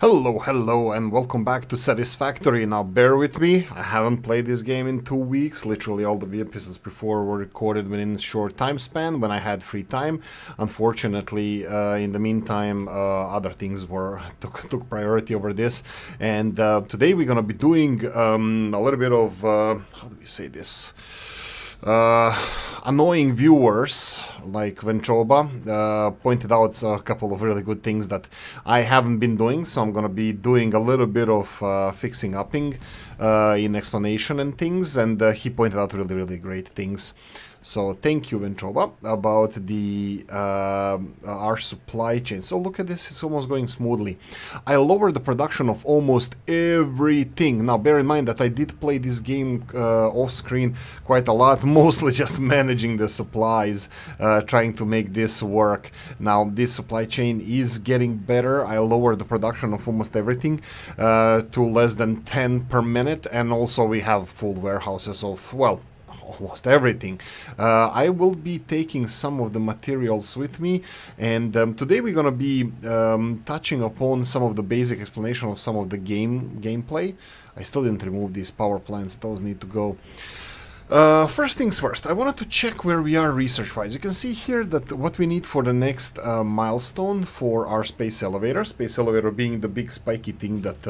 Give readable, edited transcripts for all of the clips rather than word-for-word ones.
Hello, and welcome back to Satisfactory. Now, bear with me, I haven't played this game in 2 weeks. Literally, all the episodes before were recorded within a short time span when I had free time. Unfortunately, in the meantime, other things took priority over this. And today we're gonna be doing a little bit of how do we say this? Annoying viewers like Ventroba pointed out a couple of really good things that I haven't been doing, so I'm gonna be doing a little bit of fixing upping in explanation and things, and he pointed out really great things. So thank you, Ventroba, about the our supply chain. So look at this, it's almost going smoothly. I lowered the production of almost everything. Now bear in mind that I did play this game off screen quite a lot, mostly just managing the supplies, trying to make this work. Now this supply chain is getting better. I lowered the production of almost everything to less than 10 per minute, and also we have full warehouses of, well, almost everything. I will be taking some of the materials with me, and today we're gonna be touching upon some of the basic explanation of some of the gameplay. I still didn't remove these power plants, those need to go. First things first, I wanted to check where we are research-wise. You can see here that what we need for the next milestone for our space elevator being the big spiky thing that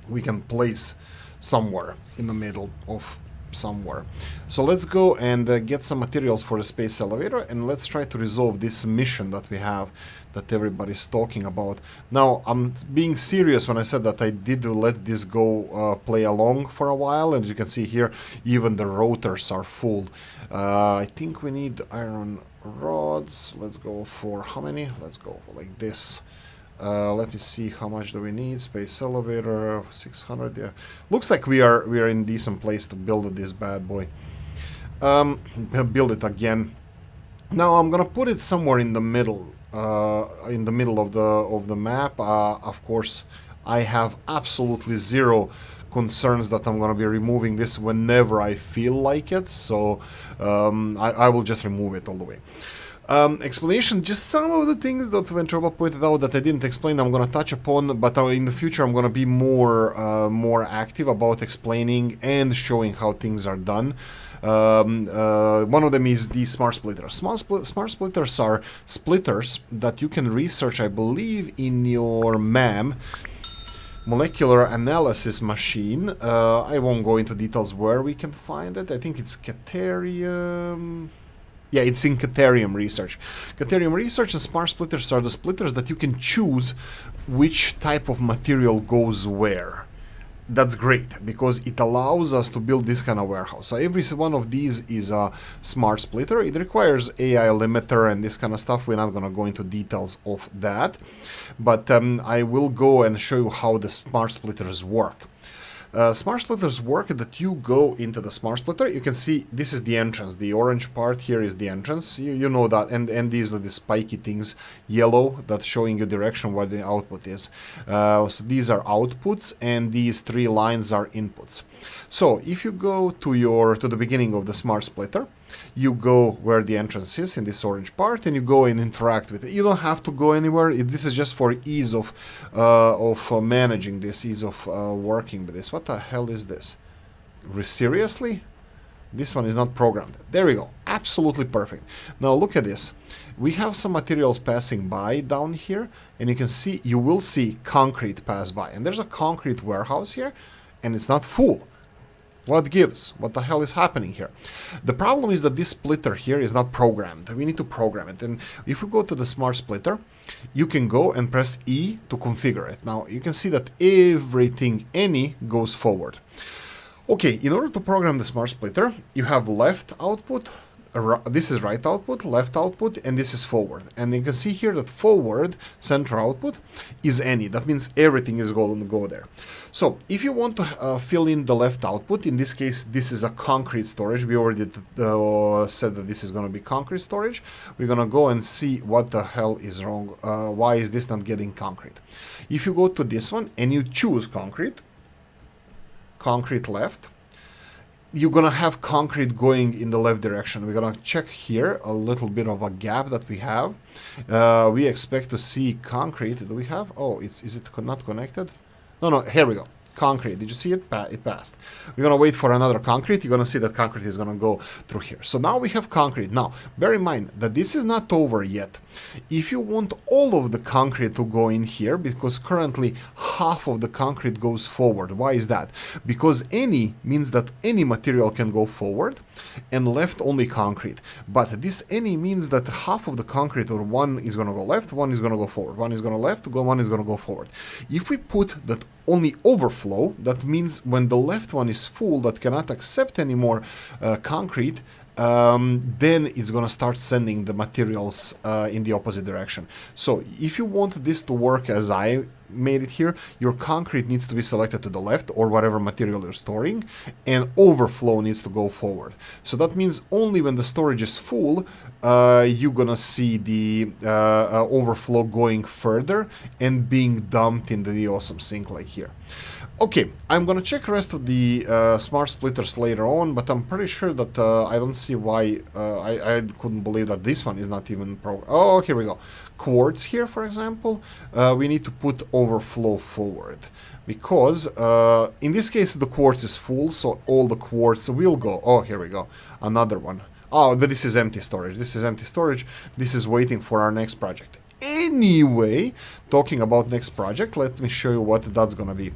we can place somewhere in the middle of somewhere. So let's go and get some materials for the space elevator, and let's try to resolve this mission that we have that everybody's talking about. Now, I'm being serious when I said that I did let this go play along for a while, and as you can see here, even the rotors are full. I think we need iron rods. Let's go for how many? Let's go like this. Let me see, how much do we need? Space elevator, 600, yeah. Looks like we are in decent place to build this bad boy. Build it again. Now I'm gonna put it somewhere in the middle of the map. Of course, I have absolutely zero concerns that I'm gonna be removing this whenever I feel like it, so I will just remove it all the way. Explanation, just some of the things that Ventroba pointed out that I didn't explain, I'm going to touch upon, but in the future I'm going to be more active about explaining and showing how things are done. One of them is the smart splitters. Smart splitters are splitters that you can research, I believe, in your MAM, molecular analysis machine. I won't go into details where we can find it. I think it's Caterium. Yeah, it's in Caterium research. Caterium research and smart splitters are the splitters that you can choose which type of material goes where. That's great, because it allows us to build this kind of warehouse. So every one of these is a smart splitter. It requires AI limiter and this kind of stuff. We're not going to go into details of that. But I will go and show you how the smart splitters work. Smart splitters work that you go into the smart splitter. You can see this is the entrance. The orange part here is the entrance. You know that, and these are the spiky things, yellow, that's showing you direction where the output is. So these are outputs, and these three lines are inputs. So if you go to the beginning of the smart splitter, you go where the entrance is in this orange part, and you go and interact with it. You don't have to go anywhere. This is just for ease of managing this, ease of working with this. What the hell is this? Seriously? This one is not programmed. There we go. Absolutely perfect. Now look at this. We have some materials passing by down here, and you will see concrete pass by. And there's a concrete warehouse here, and it's not full. What gives? What the hell is happening here? The problem is that this splitter here is not programmed. We need to program it. And if we go to the smart splitter, you can go and press E to configure it. Now you can see that everything, any, goes forward. Okay, in order to program the smart splitter, you have left output, this is right output, left output, and this is forward. And you can see here that forward, center output, is any. That means everything is going to go there. So if you want to fill in the left output, in this case, this is a concrete storage. We already said that this is going to be concrete storage. We're going to go and see what the hell is wrong. Why is this not getting concrete? If you go to this one and you choose concrete left, you're gonna have concrete going in the left direction. We're gonna check here a little bit of a gap that we have. We expect to see concrete. Do we have? Oh, is it not connected? No, here we go. Concrete. Did you see it? It passed. We're gonna wait for another concrete. You're gonna see that concrete is gonna go through here. So now we have concrete. Now, bear in mind that this is not over yet. If you want all of the concrete to go in here, because currently half of the concrete goes forward. Why is that? Because any means that any material can go forward and left only concrete. But this any means that half of the concrete, or one is gonna go left, one is gonna go forward, one is gonna left, one is gonna go forward. If we put that only overflow, that means when the left one is full, that cannot accept any more concrete, then it's gonna start sending the materials in the opposite direction. So if you want this to work as I made it here, your concrete needs to be selected to the left, or whatever material you're storing, and overflow needs to go forward. So that means only when the storage is full, you're gonna see the overflow going further and being dumped in the awesome sink like here. Okay, I'm gonna check the rest of the smart splitters later on, but I'm pretty sure that I don't see why I couldn't believe that this one is not even Oh, here we go. Quartz here, for example, we need to put overflow forward, because in this case the quartz is full, so all the quartz will go. Oh, here we go, another one. Oh, but this is empty storage. This is empty storage. This is waiting for our next project. Anyway, talking about next project, let me show you what that's gonna be.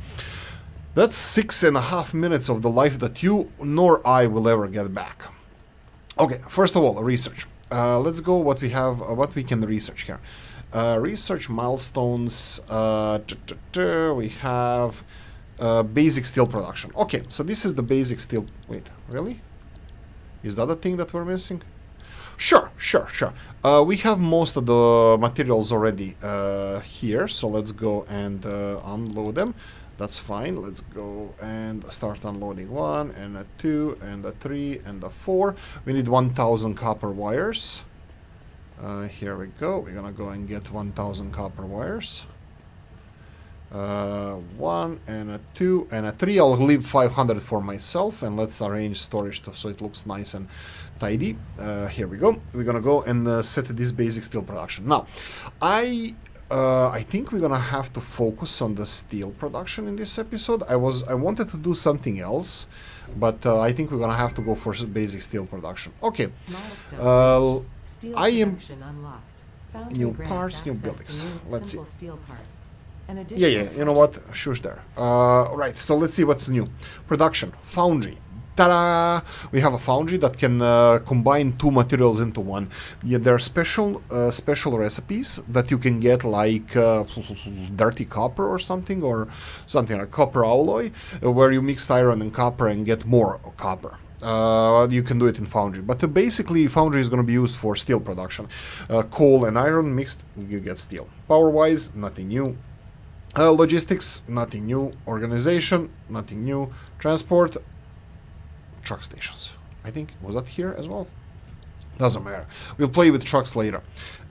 That's 6.5 minutes of the life that you nor I will ever get back. Okay, first of all, research. Let's go what we have, what we can research here. Research milestones. We have basic steel production. Okay, so this is the basic steel. Wait, really? Is that a thing that we're missing? Sure. We have most of the materials already here, so let's go and unload them. That's fine. Let's go and start unloading 1 and a 2 and a 3 and a 4. We need 1,000 copper wires. Here we go. We're gonna go and get 1,000 copper wires. 1 and a 2 and a 3. I'll leave 500 for myself, and let's arrange storage so it looks nice and tidy. Here we go. We're gonna go and set this basic steel production. Now, I think we're gonna have to focus on the steel production in this episode. I wanted to do something else, but I think we're gonna have to go for basic steel production. Okay. I am new parts, new buildings. Let's see. Yeah, you know what? Shush there. Right, so let's see what's new. Production, foundry. Ta-da! We have a foundry that can combine 2 materials into one. Yeah, there are special recipes that you can get, like dirty copper or something like copper alloy, where you mix iron and copper and get more copper. You can do it in foundry, but basically foundry is going to be used for steel production. Coal and iron mixed, you get steel. Power-wise, nothing new. Logistics, nothing new. Organization, nothing new. Transport, truck stations. I think, was that here as well? Doesn't matter. We'll play with trucks later.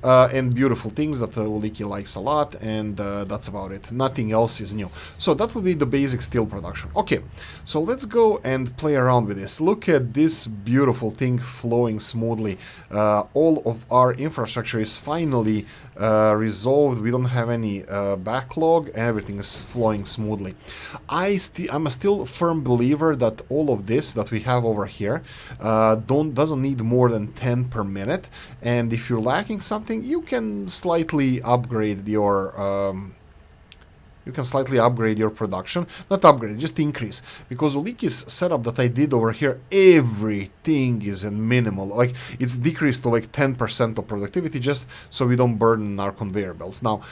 And beautiful things that Oolykee likes a lot, and that's about it. Nothing else is new. So that would be the basic steel production. Okay, so let's go and play around with this. Look at this beautiful thing flowing smoothly. All of our infrastructure is finally resolved. We don't have any backlog. Everything is flowing smoothly. I'm a still firm believer that all of this that we have over here doesn't need more than 10 per minute, and if you're lacking something, you can slightly upgrade your production. Not upgrade, just increase. Because Oolykee's setup that I did over here, everything is in minimal. Like, it's decreased to like 10% of productivity, just so we don't burden our conveyor belts. Now,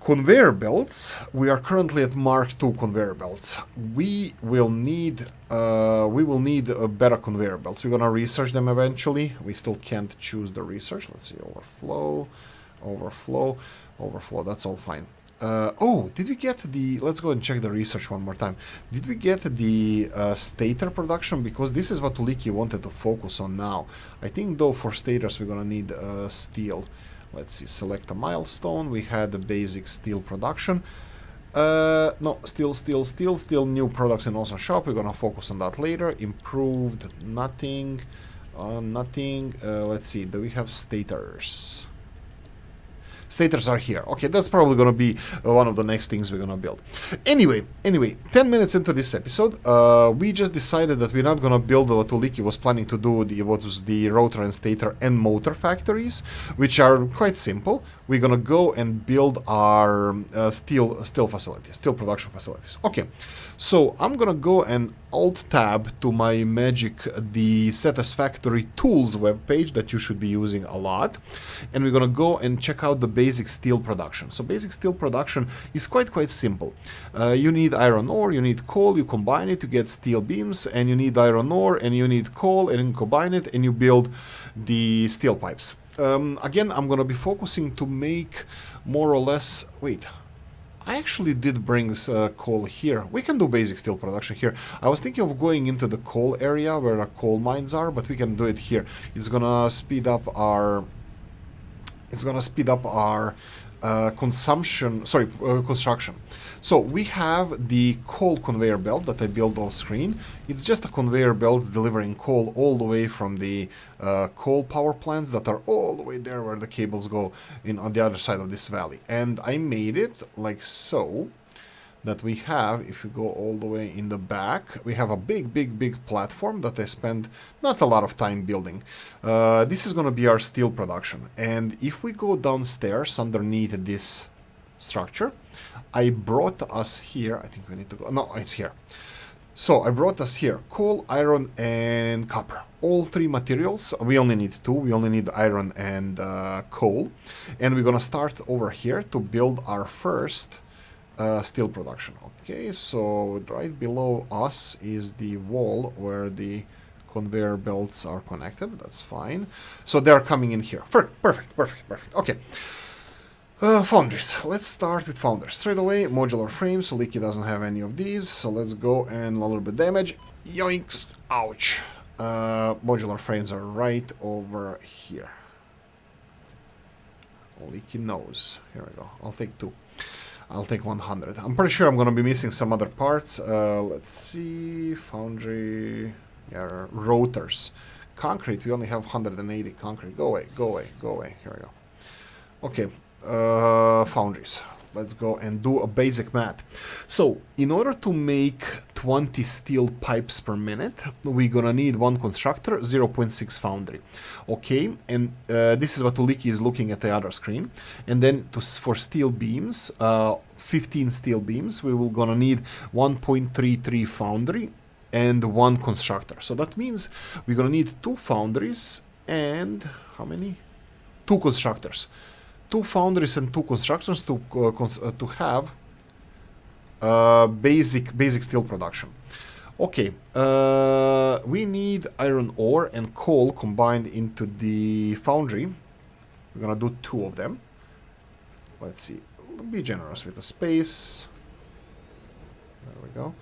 conveyor belts, we are currently at Mark II conveyor belts. We will need better conveyor belts. We're gonna research them eventually. We still can't choose the research. Let's see, overflow. That's all fine. Oh, did we get the... Let's go and check the research one more time. Did we get the stator production? Because this is what Oolykee wanted to focus on now. I think, though, for stators we're gonna need steel. Let's see, select a milestone. We had the basic steel production. No, still new products in Awesome Shop. We're gonna focus on that later. Improved, nothing, nothing. Let's see, do we have stators? Stators are here. Okay, that's probably gonna be one of the next things we're gonna build. Anyway, 10 minutes into this episode, we just decided that we're not gonna build what Oolykee was planning to do, what was the rotor and stator and motor factories, which are quite simple. We're gonna go and build our steel facilities, steel production facilities. Okay, so I'm gonna go and Alt tab to my Magic the Satisfactory tools webpage that you should be using a lot, and we're gonna go and check out the basic steel production. So basic steel production is quite simple. You need iron ore, you need coal, you combine it to get steel beams, and you need iron ore and you need coal, and you combine it and you build the steel pipes. Again, I'm gonna be focusing to make more or less. Wait, I actually did bring coal here. We can do basic steel production here. I was thinking of going into the coal area where the coal mines are, but we can do it here. It's gonna speed up our. It's gonna speed up our construction. So we have the coal conveyor belt that I built off screen. It's just a conveyor belt delivering coal all the way from the coal power plants that are all the way there where the cables go in on the other side of this valley. And I made it like so, that we have, if you go all the way in the back, we have a big platform that I spent not a lot of time building. This is going to be our steel production. And if we go downstairs underneath this structure, I brought us here, I think we need to go, no, it's here. So I brought us here coal, iron, and copper. All three materials. We only need two. We only need iron and coal. And we're going to start over here to build our first steel production. Okay, so right below us is the wall where the conveyor belts are connected. That's fine. So they're coming in here. Perfect. Okay. Foundries. Let's start with foundries. Straight away, modular frames. Oolykee doesn't have any of these, so let's go and a little bit damage. Yoinks! Ouch! Modular frames are right over here. Oolykee knows. Here we go. I'll take 2. I'll take 100. I'm pretty sure I'm going to be missing some other parts. Let's see. Foundry. Yeah, rotors. Concrete. We only have 180 concrete. Go away. Here we go. Okay. Foundries. Let's go and do a basic math. So, in order to make 20 steel pipes per minute, we're gonna need 1 constructor, 0.6 foundry. Okay, and this is what Oolykee is looking at the other screen. And then for steel beams, 15 steel beams, we will gonna need 1.33 foundry and 1 constructor. So that means we're gonna need 2 foundries and how many? 2 constructors. 2 foundries and 2 constructors to have basic steel production. Okay, we need iron ore and coal combined into the foundry. We're gonna do 2 of them. Let's see. Be generous with the space. There we go.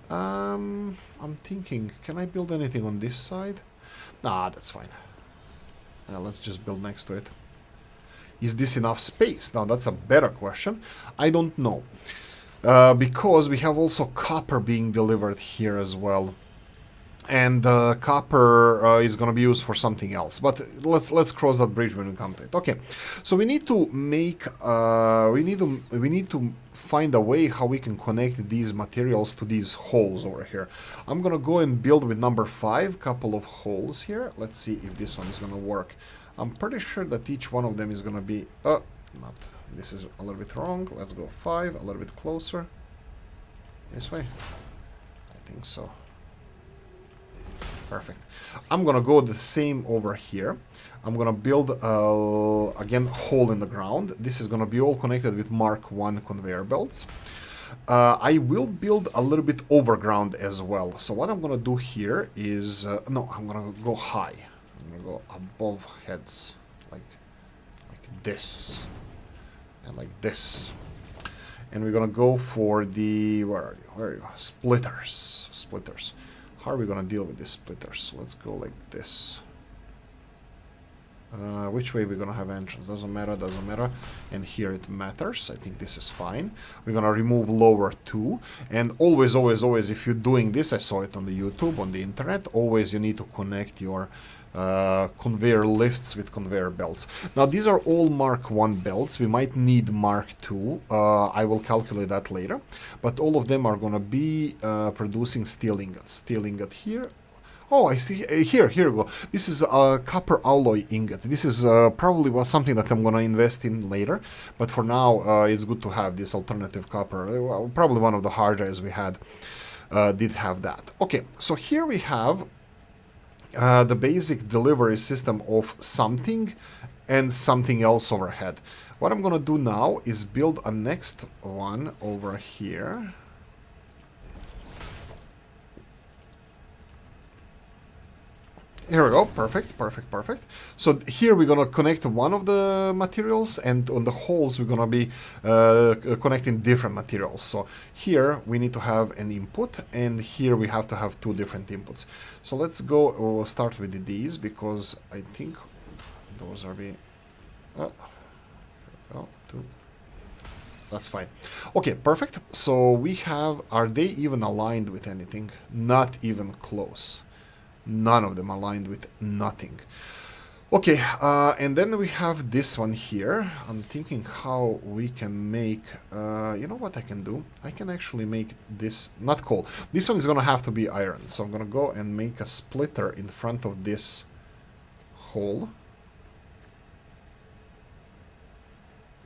I'm thinking, can I build anything on this side? Nah, that's fine. Let's just build next to it. Is this enough space? Now that's a better question. I don't know. Because we have also copper being delivered here as well. And copper is going to be used for something else. But let's cross that bridge when we come to it. Okay, so we need to make we need to find a way how we can connect these materials to these holes over here. I'm gonna go and build with number 5 couple of holes here. Let's see if this one is gonna work. I'm pretty sure that each one of them is gonna be not. This is a little bit wrong. Let's go 5, a little bit closer. This way. I think so. Perfect. I'm gonna go the same over here. I'm gonna build again hole in the ground. This is gonna be all connected with Mark 1 conveyor belts. I will build a little bit overground as well. So what I'm gonna do here is no, I'm gonna go high. I'm gonna go above heads like this and like this. And we're gonna go for the where are you? Splitters. How are we gonna deal with these splitters? Let's go like this. Which way we're gonna have entrance? Doesn't matter, doesn't matter. And here it matters. I think this is fine. We're gonna remove lower 2. And always, always, always, if you're doing this, I saw it on the YouTube, on the internet, always you need to connect your conveyor lifts with conveyor belts. Now these are all Mark 1 belts. We might need Mark 2. I will calculate that later. But all of them are gonna be producing steel ingots. Steel ingot here. Oh, I see. Here we go. This is a copper alloy ingot. This is probably something that I'm going to invest in later. But for now, it's good to have this alternative copper. Probably one of the hard drives we had did have that. Okay, so here we have the basic delivery system of something and something else overhead. What I'm going to do now is build a next one over here. Here we go, perfect, perfect, perfect. So here we're gonna connect one of the materials, and on the holes we're gonna be connecting different materials. So here we need to have an input, and here we have to have 2 different inputs. So let's go, we'll start with these, because I think those are the... Oh, 2. That's fine. Okay, perfect. So we have, are they even aligned with anything? Not even close. None of them aligned with nothing. Okay, and then we have this one here. I'm thinking how we can make... you know what I can do? I can actually make this... Not coal. This one is going to have to be iron. So I'm going to go and make a splitter in front of this hole.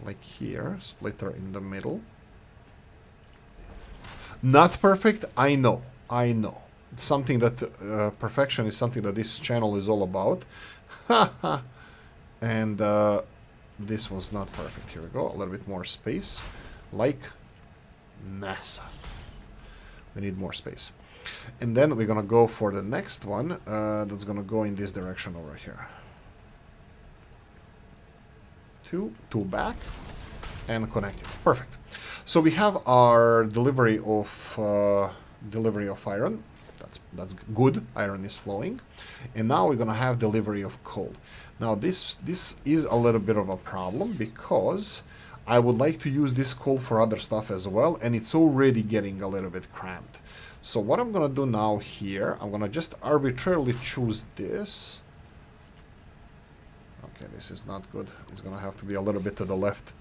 Like here. Splitter in the middle. Not perfect? I know. I know. Something that perfection is something that this channel is all about. And this was not perfect. Here we go, a little bit more space, like NASA. We need more space. And then we're gonna go for the next one that's gonna go in this direction over here. 2 back, and connect it. Perfect. So we have our delivery of iron. That's good. Iron is flowing, and now we're gonna have delivery of coal. Now this is a little bit of a problem, because I would like to use this coal for other stuff as well, and it's already getting a little bit cramped. So what I'm gonna do now here, I'm gonna just arbitrarily choose this. Okay, this is not good. It's gonna have to be a little bit to the left.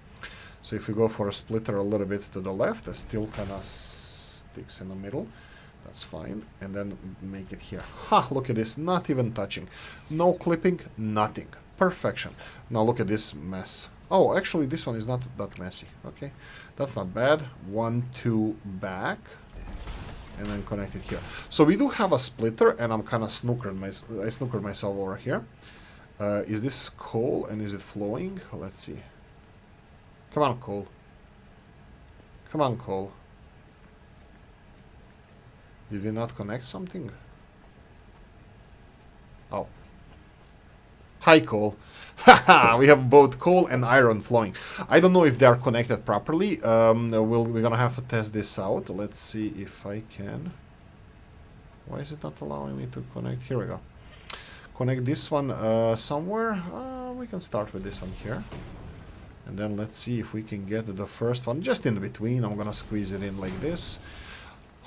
So if we go for a splitter a little bit to the left, it still kind of sticks in the middle. That's fine. And then make it here. Ha! Look at this. Not even touching. No clipping. Nothing. Perfection. Now look at this mess. Oh, actually this one is not that messy. Okay. That's not bad. 1, 2 back. And then connect it here. So we do have a splitter, and I'm kind of snookered myself over here. Is this coal, and is it flowing? Let's see. Come on, coal. Come on, coal. Did we not connect something? Oh. Hi, coal. Haha, we have both coal and iron flowing. I don't know if they are connected properly. We're gonna have to test this out. Let's see if I can. Why is it not allowing me to connect? Here we go. Connect this one somewhere. We can start with this one here. And then let's see if we can get the first one just in between. I'm gonna squeeze it in like this.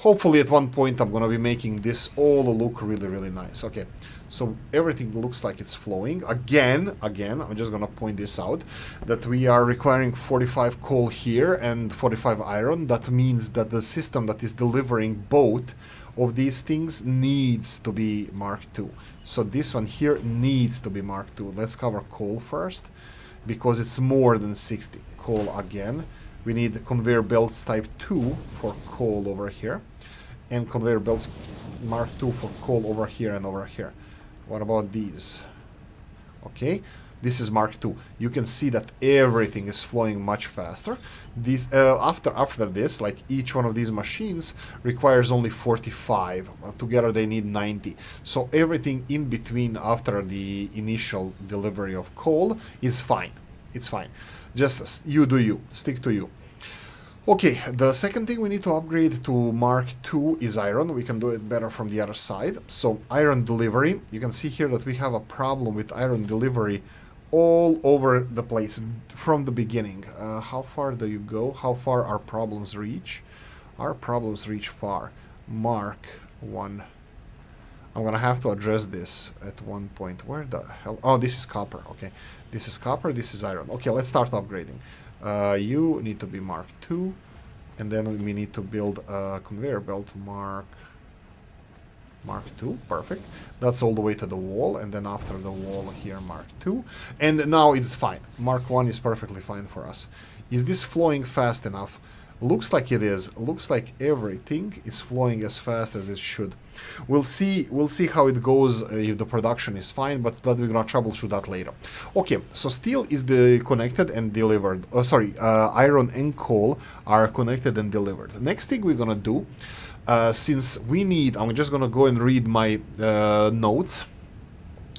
Hopefully at one point I'm gonna be making this all look really, really nice. Okay, so everything looks like it's flowing. Again, I'm just gonna point this out, that we are requiring 45 coal here and 45 iron. That means that the system that is delivering both of these things needs to be Mark II. So this one here needs to be Mark II. Let's cover coal first, because it's more than 60. Coal again. We need conveyor belts type 2 for coal over here, and conveyor belts Mark II for coal over here and over here. What about these? Okay, this is Mark II. You can see that everything is flowing much faster. These after this, like each one of these machines requires only 45. Together they need 90. So everything in between after the initial delivery of coal is fine. It's fine. Just you do you. Stick to you. Okay, the second thing we need to upgrade to Mark II is iron. We can do it better from the other side. So iron delivery. You can see here that we have a problem with iron delivery all over the place from the beginning. How far do you go? How far our problems reach? Our problems reach far. Mark 1. I'm gonna have to address this at one point. Where the hell? Oh, this is copper. Okay, this is copper, this is iron. Okay, let's start upgrading. You need to be Mark 2. And then we need to build a conveyor belt Mark 2, perfect. That's all the way to the wall, and then after the wall here, Mark 2. And now it's fine. Mark 1 is perfectly fine for us. Is this flowing fast enough? Looks like it is. Looks like everything is flowing as fast as it should. We'll see how it goes if the production is fine, but that we're gonna troubleshoot that later. Okay, so steel is connected and delivered. Iron and coal are connected and delivered. The next thing we're gonna do, since we need, I'm just gonna go and read my notes.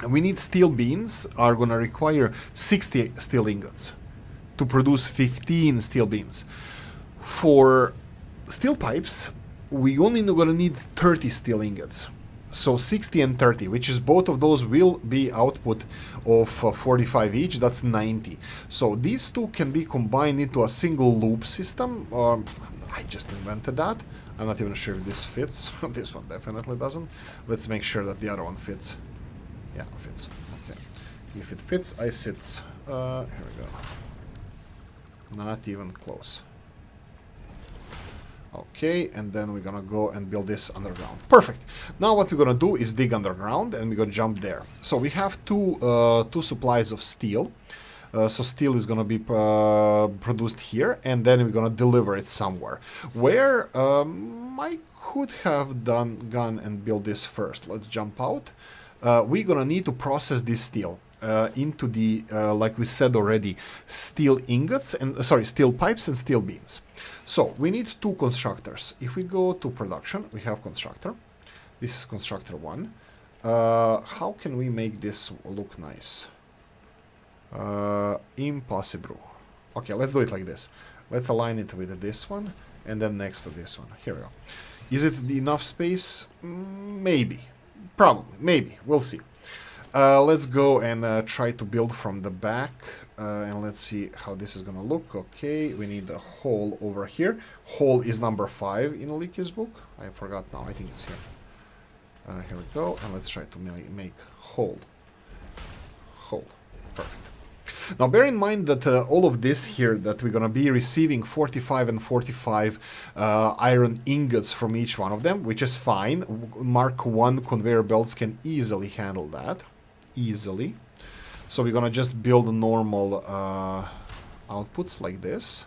We need steel beams are gonna require 60 steel ingots to produce 15 steel beams. For steel pipes, we only gonna need 30 steel ingots. So 60 and 30, which is both of those will be output of 45 each, that's 90. So these two can be combined into a single loop system. I just invented that. I'm not even sure if this fits. This one definitely doesn't. Let's make sure that the other one fits. Yeah, it fits. Okay. If it fits, I sits. Here we go. Not even close. Okay, and then we're gonna go and build this underground. Perfect. Now what we're gonna do is dig underground, and we're gonna jump there. So we have two supplies of steel. So steel is gonna be produced here, and then we're gonna deliver it somewhere. Where I could have gone and build this first. Let's jump out. We're gonna need to process this steel into the, like we said already, steel ingots and steel pipes and steel beams. So we need two constructors. If we go to production, we have constructor. This is constructor 1. How can we make this look nice? Impossible. Okay, let's do it like this. Let's align it with this one and then next to this one. Here we go. Is it enough space? Maybe. Probably. Maybe. We'll see. Let's go and try to build from the back, and let's see how this is gonna look. Okay, we need a hole over here. Hole is number 5 in Oolykee's book. I forgot now. I think it's here. Here we go, and let's try to make hole. Perfect. Now bear in mind that all of this here, that we're gonna be receiving 45 and 45 iron ingots from each one of them, which is fine. Mark 1 conveyor belts can easily handle that. Easily. So we're gonna just build normal outputs like this.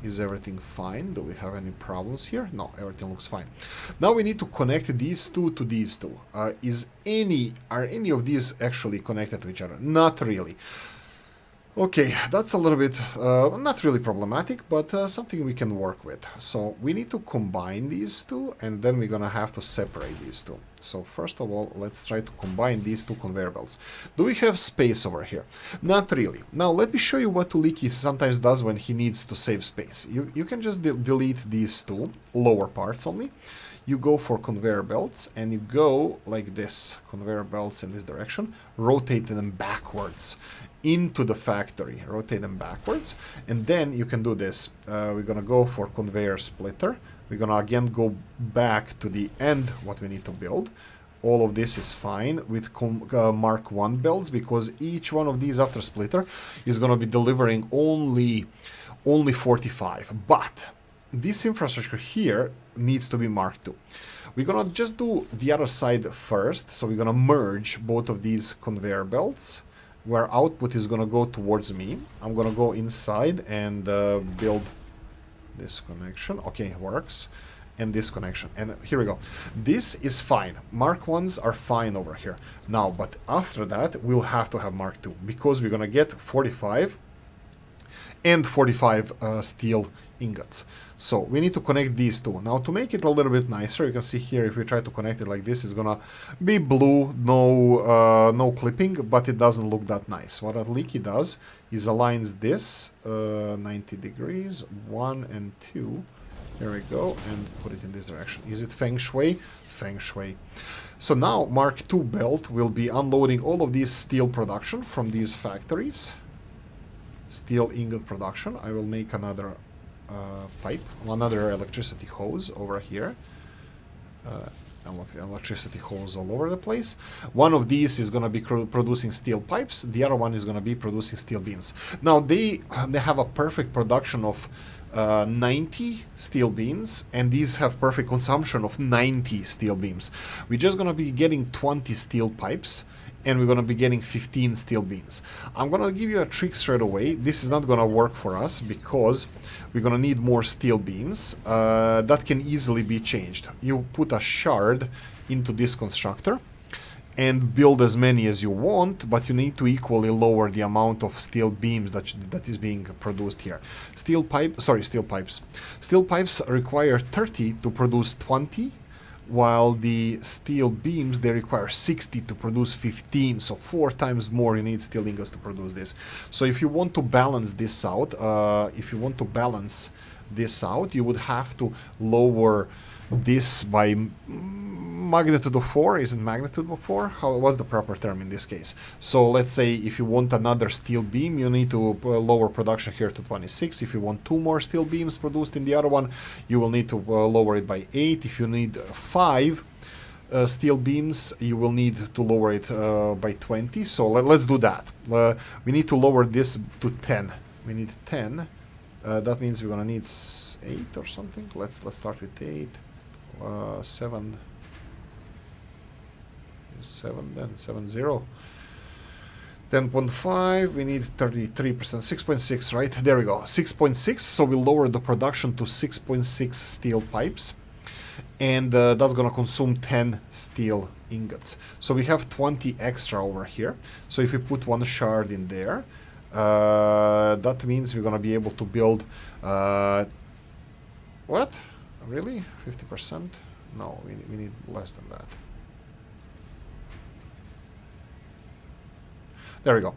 Is everything fine? Do we have any problems here? No, everything looks fine. Now we need to connect these two to these two. Are any of these actually connected to each other? Not really. Okay, that's a little bit, not really problematic, but something we can work with. So we need to combine these two, and then we're gonna have to separate these two. So first of all, let's try to combine these two conveyor belts. Do we have space over here? Not really. Now let me show you what Oolykee sometimes does when he needs to save space. You can just delete these two lower parts only. You go for conveyor belts, and you go like this, conveyor belts in this direction, rotate them backwards into the factory, rotate them backwards, and then you can do this. We're gonna go for conveyor splitter. We're gonna again go back to the end what we need to build. All of this is fine with Mark 1 belts, because each one of these after splitter is gonna be delivering only 45, but this infrastructure here needs to be Mark 2. We're gonna just do the other side first, so we're gonna merge both of these conveyor belts, where output is gonna go towards me. I'm gonna go inside and build this connection. Okay, works. And this connection. And here we go. This is fine. Mark 1s are fine over here. Now, but after that, we'll have to have Mark 2, because we're gonna get 45 and 45 steel ingots. So we need to connect these two. Now to make it a little bit nicer, you can see here, if we try to connect it like this, it's gonna be blue, no clipping, but it doesn't look that nice. What Oolykee does is aligns this 90 degrees, 1 and 2, There we go, and put it in this direction. Is it Feng Shui? Feng Shui. So now Mark II belt will be unloading all of these steel production from these factories. Steel ingot production. I will make another pipe, another electricity hose over here. Electricity hose all over the place. One of these is going to be producing steel pipes. The other one is going to be producing steel beams. Now they have a perfect production of 90 steel beams, and these have perfect consumption of 90 steel beams. We're just going to be getting 20 steel pipes, and we're going to be getting 15 steel beams. I'm going to give you a trick straight away. This is not going to work for us because we're going to need more steel beams. That can easily be changed. You put a shard into this constructor and build as many as you want, but you need to equally lower the amount of steel beams that is being produced here. Steel pipes require 30 to produce 20, while the steel beams, they require 60 to produce 15, so 4 times more you need steel ingots to produce this. So if you want to balance this out, you would have to lower this by magnitude of 4. Isn't magnitude of 4? What's the proper term in this case? So let's say if you want another steel beam, you need to lower production here to 26. If you want 2 more steel beams produced in the other one, you will need to lower it by 8. If you need 5 steel beams, you will need to lower it by 20. So let's do that. We need to lower this to 10. We need 10. That means we're gonna need 8 or something. Let's start with 8. 7 then 7 10.5. we need 33%, 6.6, right? There we go, 6.6. So we lower the production to 6.6 steel pipes, and that's gonna consume 10 steel ingots. So we have 20 extra over here. So if we put one shard in there, that means we're gonna be able to build what? Really? 50%? No, we need less than that. There we go.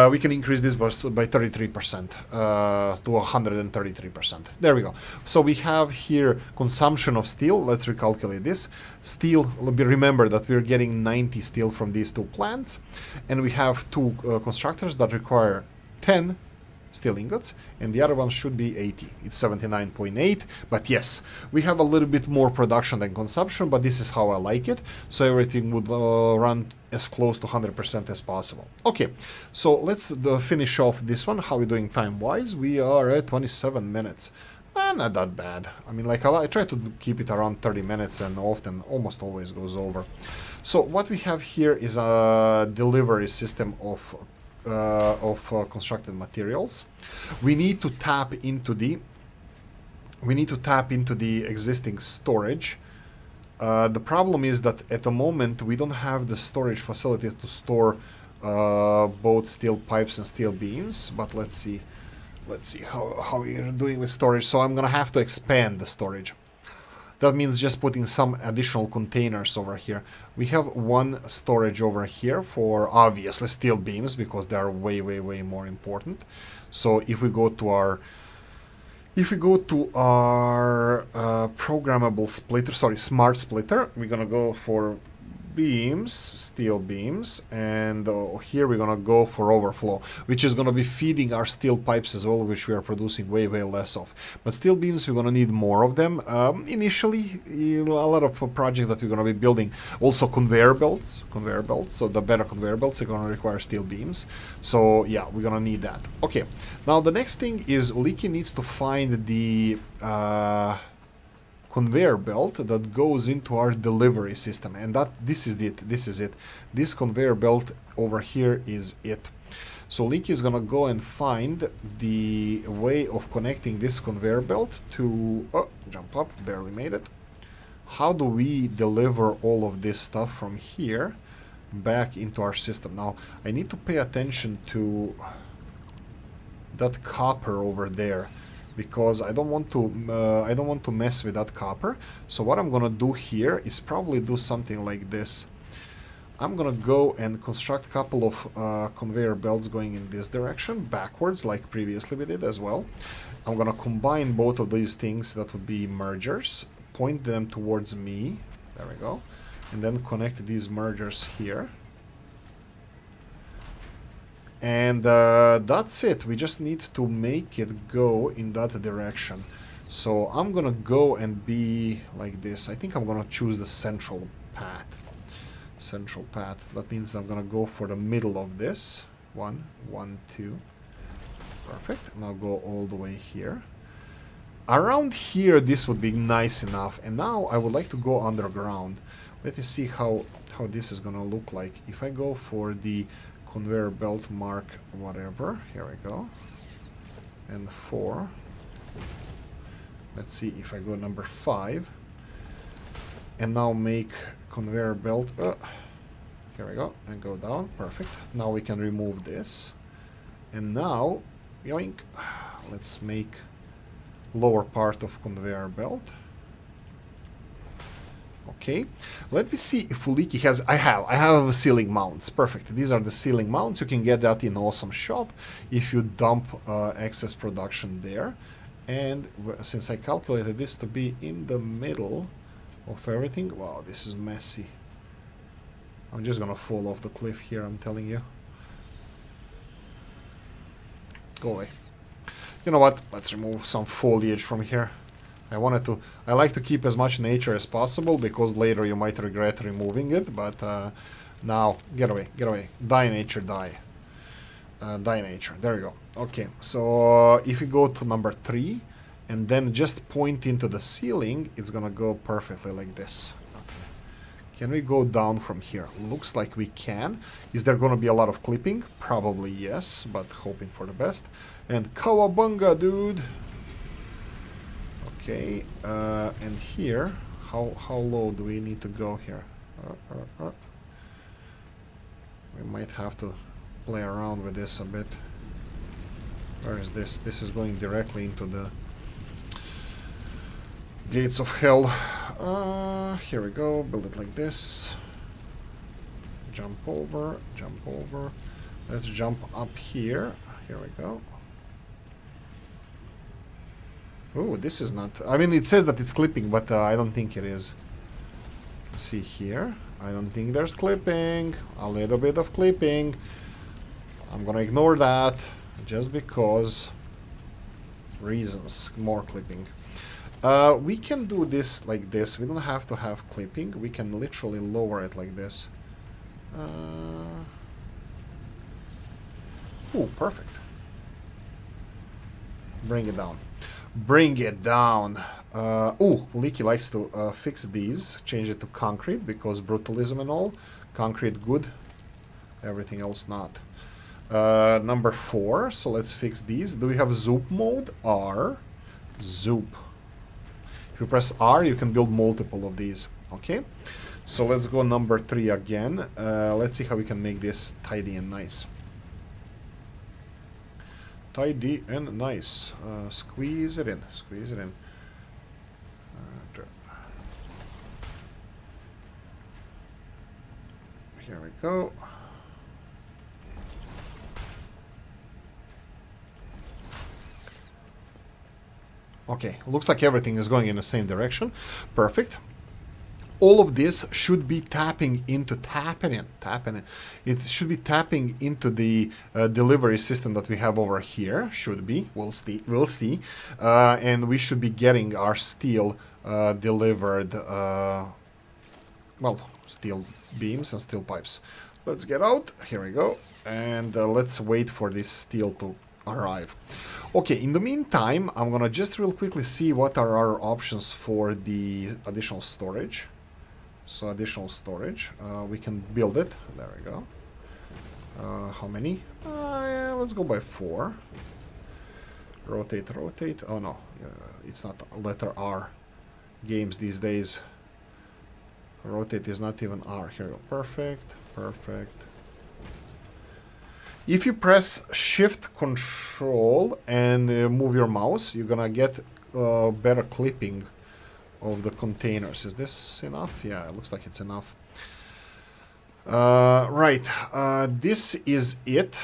We can increase this by 33% to 133%. There we go. So we have here consumption of steel. Let's recalculate this. Steel, remember that we're getting 90 steel from these 2 plants, and we have 2 constructors that require 10 steel ingots, and the other one should be 80. It's 79.8, but yes, we have a little bit more production than consumption, but this is how I like it, so everything would run as close to 100% as possible. Okay, so let's finish off this one. How are we doing time-wise? We are at 27 minutes. Not that bad. I mean, like, I try to keep it around 30 minutes, and often, almost always goes over. So what we have here is a delivery system of constructed materials. We need to tap into the existing storage. The problem is that at the moment we don't have the storage facility to store both steel pipes and steel beams, but let's see how we're doing with storage. So I'm gonna have to expand the storage. That means just putting some additional containers over here. We have one storage over here for obviously steel beams because they are way more important. So if we go to our programmable splitter, smart splitter, we're gonna go for beams, steel beams, and here we're gonna go for overflow, which is gonna be feeding our steel pipes as well, which we are producing way less of. But steel beams, we're gonna need more of them. Initially, a lot of projects that we're gonna be building, also conveyor belts. So the better conveyor belts are gonna require steel beams. So yeah, we're gonna need that. Okay, now the next thing is Oolykee needs to find the conveyor belt that goes into our delivery system, and this is it. This conveyor belt over here is it. So Oolykee is gonna go and find the way of connecting this conveyor belt to jump up, barely made it. How do we deliver all of this stuff from here back into our system? Now I need to pay attention to that copper over there, because I don't want to mess with that copper. So what I'm gonna do here is probably do something like this. I'm gonna go and construct a couple of conveyor belts going in this direction, backwards, like previously we did as well. I'm gonna combine both of these things. That would be mergers. Point them towards me. There we go. And then connect these mergers here. And that's it. We just need to make it go in that direction. So I'm gonna go and be like this. I think I'm gonna choose the central path. Central path. That means I'm gonna go for the middle of this. 1, 1, 2. Perfect. Now go all the way here. Around here, this would be nice enough. And now I would like to go underground. Let me see how this is gonna look like. If I go for the conveyor belt mark, whatever. Here we go. And 4. Let's see if I go number 5. And now make conveyor belt. Here we go. And go down. Perfect. Now we can remove this. And now, yoink. Let's make lower part of conveyor belt. Okay, let me see if Oolykee has. I have ceiling mounts. Perfect. These are the ceiling mounts. You can get that in Awesome Shop if you dump excess production there. And since I calculated this to be in the middle of everything, wow, this is messy. I'm just gonna fall off the cliff here. I'm telling you. Go away. You know what? Let's remove some foliage from here. I like to keep as much nature as possible, because later you might regret removing it, but now, get away, get away. Die nature, die. Die nature, there you go. Okay, so if you go to number 3, and then just point into the ceiling, it's gonna go perfectly like this. Okay. Can we go down from here? Looks like we can. Is there gonna be a lot of clipping? Probably yes, but hoping for the best. And cowabunga, dude! Okay, and here, how low do we need to go here? We might have to play around with this a bit. Where is this? This is going directly into the gates of hell. Here we go, build it like this. Jump over, jump over. Let's jump up here. Here we go. Oh, this is not... I mean, it says that it's clipping, but I don't think it is. See here. I don't think there's clipping. A little bit of clipping. I'm gonna ignore that, just because... reasons. More clipping. We can do this like this. We don't have to have clipping. We can literally lower it like this. Oh, perfect. Bring it down. Bring it down. Oolykee likes to fix these. Change it to concrete, because brutalism and all. Concrete good. Everything else not. Number 4. So let's fix these. Do we have zoop mode? R. Zoop. If you press R, you can build multiple of these. Okay. So let's go number 3 again. Let's see how we can make this tidy and nice. Tidy and nice. Squeeze it in. Squeeze it in. Here we go. Okay, looks like everything is going in the same direction. Perfect. All of this should be tapping into It should be tapping into the delivery system that we have over here. Should be. We'll see. And we should be getting our steel delivered. Well, steel beams and steel pipes. Let's get out. Here we go. And let's wait for this steel to arrive. Okay, in the meantime, I'm gonna just real quickly see what are our options for the additional storage. So additional storage, we can build it. There we go. How many? Yeah, let's go by 4. Rotate, rotate. Oh no, it's not letter R. Games these days. Rotate is not even R. Here we go. Perfect, perfect. If you press Shift Control and move your mouse, you're gonna get better clipping of the containers. Is this enough? Yeah, it looks like it's enough. Right, this is it.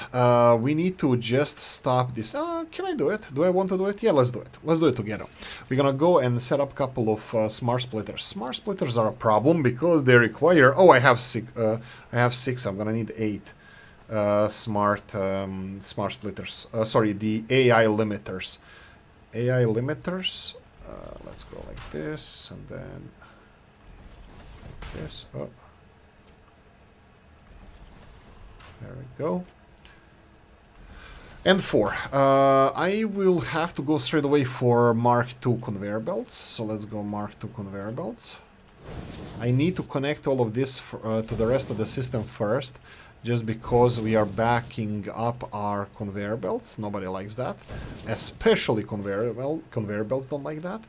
We need to just stop this. Can I do it? Do I want to do it? Yeah, let's do it. Let's do it together. We're gonna go and set up a couple of smart splitters. Smart splitters are a problem because they require... Oh, I have six. I'm gonna need 8 smart splitters. Sorry, the AI limiters. AI limiters. Let's go like this and then like this. Oh. There we go. And 4. I will have to go straight away for Mark II conveyor belts. So let's go Mark II conveyor belts. I need to connect all of this to the rest of the system first, just because we are backing up our conveyor belts. Nobody likes that. Especially conveyor belts don't like that.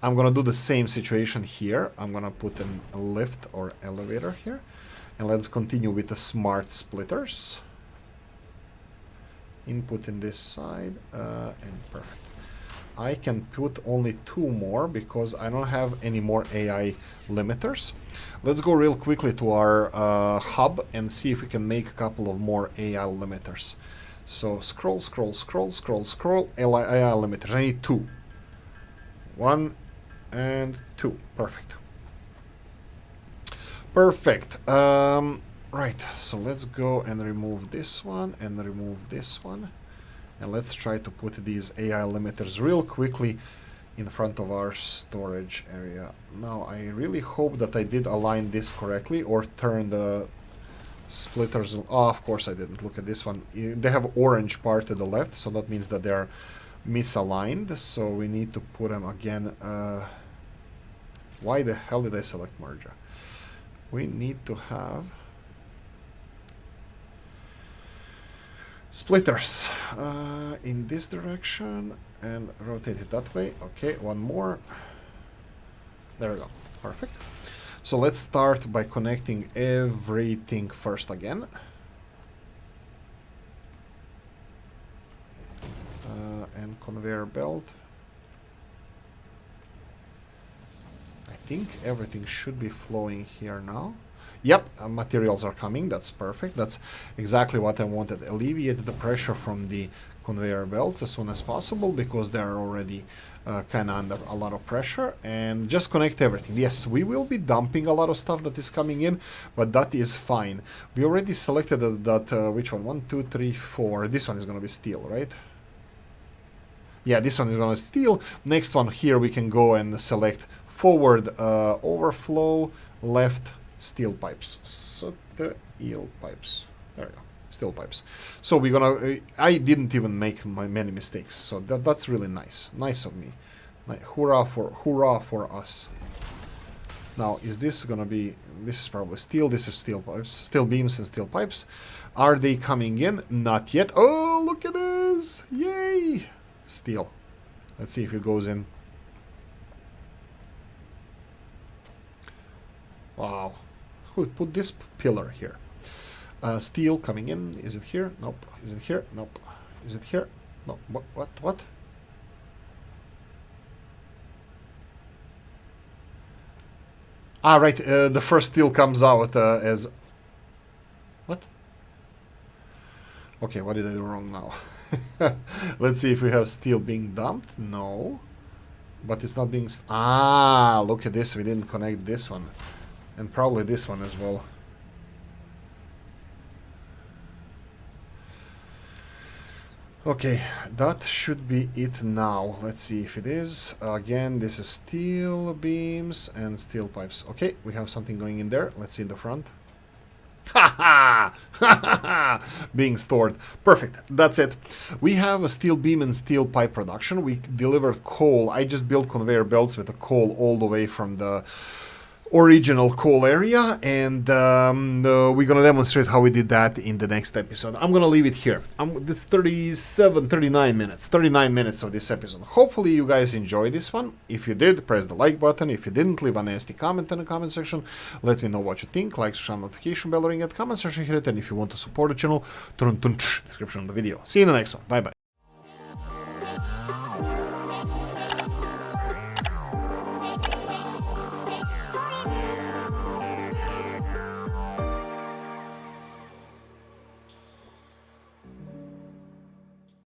I'm gonna do the same situation here. I'm gonna put a lift or elevator here. And let's continue with the smart splitters. Input in this side, and perfect. I can put only 2 more because I don't have any more AI limiters. Let's go real quickly to our hub and see if we can make a couple of more AI limiters. So scroll, scroll, scroll, scroll, scroll, AI limiters. I need 2. 1 and 2. Perfect. Perfect. Right, so let's go and remove this one and remove this one. And let's try to put these AI limiters real quickly in front of our storage area. Now, I really hope that I did align this correctly or turn the splitters... Oh, of course I didn't. Look at this one. They have orange part to the left, so that means that they're misaligned. So we need to put them again. Why the hell did I select merger? We need to have splitters in this direction and rotate it that way. Okay, one more. There we go. Perfect. So let's start by connecting everything first again. And conveyor belt. I think everything should be flowing here now. Yep, materials are coming. That's perfect. That's exactly what I wanted. Alleviate the pressure from the conveyor belts as soon as possible because they're already kind of under a lot of pressure. And just connect everything. Yes, we will be dumping a lot of stuff that is coming in, but that is fine. We already selected that which one? 1, 2, 3, 4. This one is going to be steel, right? Yeah, this one is going to be steel. Next one here we can go and select forward overflow, left steel pipes. Steel pipes. There we go. Steel pipes. So we're gonna... I didn't even make many mistakes. So that's really nice. Nice of me. Hurrah for us. Now, is this gonna be... This is probably steel. This is steel pipes. Steel beams and steel pipes. Are they coming in? Not yet. Oh, look at this! Yay! Steel. Let's see if it goes in. Wow. Who put this pillar here? Steel coming in. Is it here? Nope. Is it here? Nope. Is it here? No. What? Ah, right. The first steel comes out as... What? Okay, what did I do wrong now? Let's see if we have steel being dumped. No. But it's not being... Ah, look at this. We didn't connect this one. And probably this one as well. Okay, that should be it now. Let's see if it is. Again, this is steel beams and steel pipes. Okay, we have something going in there. Let's see in the front. Ha ha! Being stored. Perfect. That's it. We have a steel beam and steel pipe production. We delivered coal. I just built conveyor belts with the coal all the way from the original coal area, and we're gonna demonstrate how we did that in the next episode. I'm gonna leave it here. It's 39 minutes of this episode. Hopefully you guys enjoyed this one. If you did, press the like button. If you didn't, leave a nasty comment in the comment section. Let me know what you think. Like, subscribe, notification bell, ring at comment section, hit it, and if you want to support the channel, turn on description of the video. See you in the next one. Bye bye.